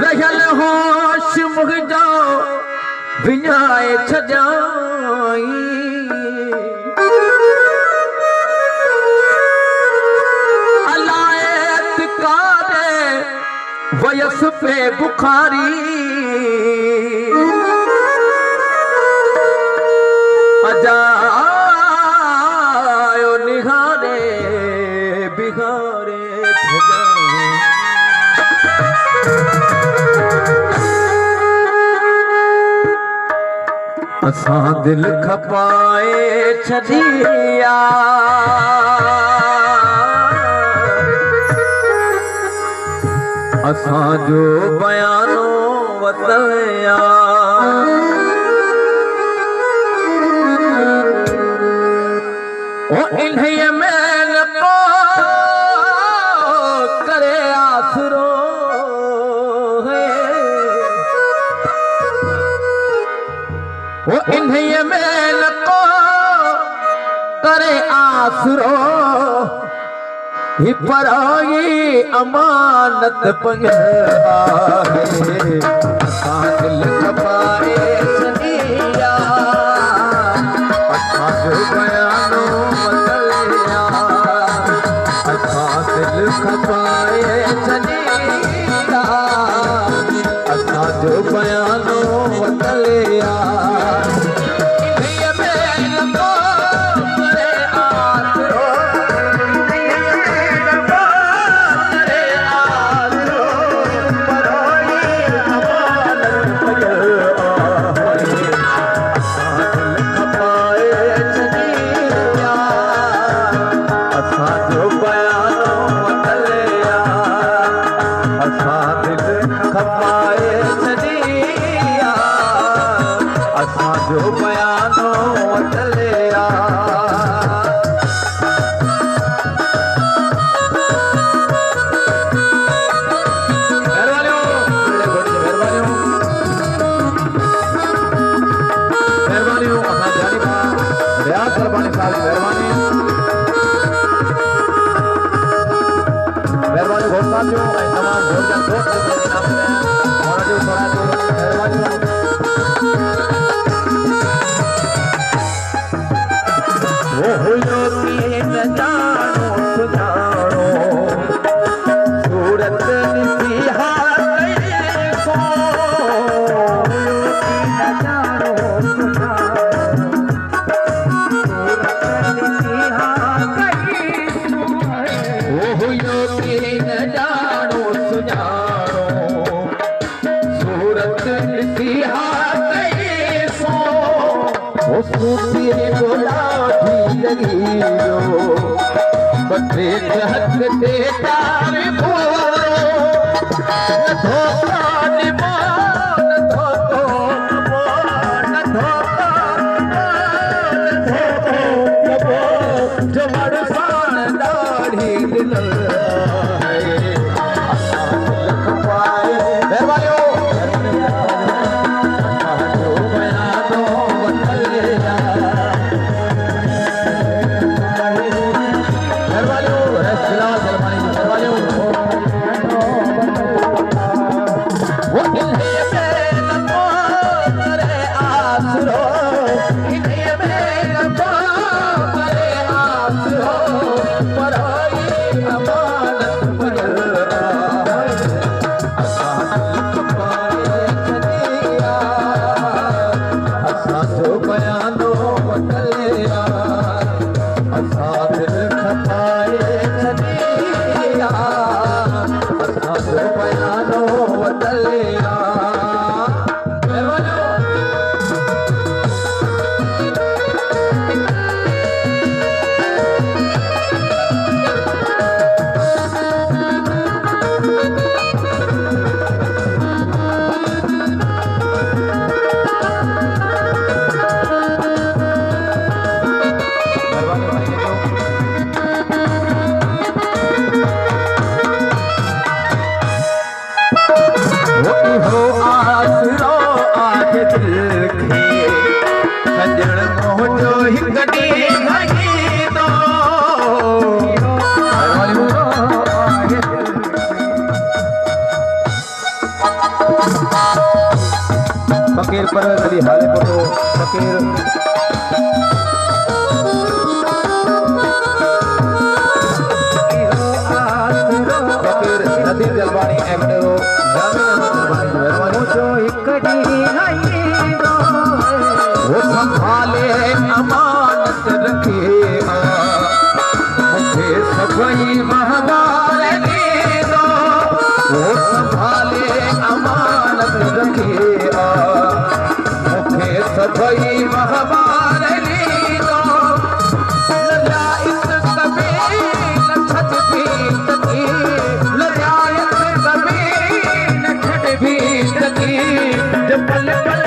रहल होश मुझो विञाए छजाई अलायत कारे वयस पे बुखारी अजायो निहारे बिहारे असां दिल खपाए छदिया असां जो बयानो वतया ओ इन्हें मैल को करे आसरो है वो इन्हें मैल को करे आसरो ही पराई अमानत पंगे आहे दिल खपाए छदिया असां जो बयानो बदलिया असां दिल खपाए छदिया असां जो बयानो बदलिया जो बयानो वतलिया मेहरबानियों असां जानिबा रियाज़ सरबानी साहब मेहरबानी घोट साहब जो ऐं तमाम घोट जा दोस्त जो नाम है और जो थोड़ा जो मेहरबानी वो हुयो न जानो सुजानो सूरत निसिहा कैसो न जानो सुजानो वो हुयो न जानो सुजानो सूरत निसिहा कैसो वो सूती बोला बटे हक ते तार खोरो न धोता निमान धोतो न धोता जो मरसान दाढ़ी दिल है असां दिल खपाए मेहरबानियों जो बयानो वतलिया फकीर परवेज अली हाले फोटो फकीर नदीर जलवानी एमनेरो जामिन अहमद जलवानी जो इकड़ी वो संभाले अमानत रखे मुझे सभई महबार दे दो वो संभाले अमानत रखे मुझे सभई महबार दे दो लजाइत कभी लछत भी तकी लजाइत कभी लछत भी तकी जब पल पल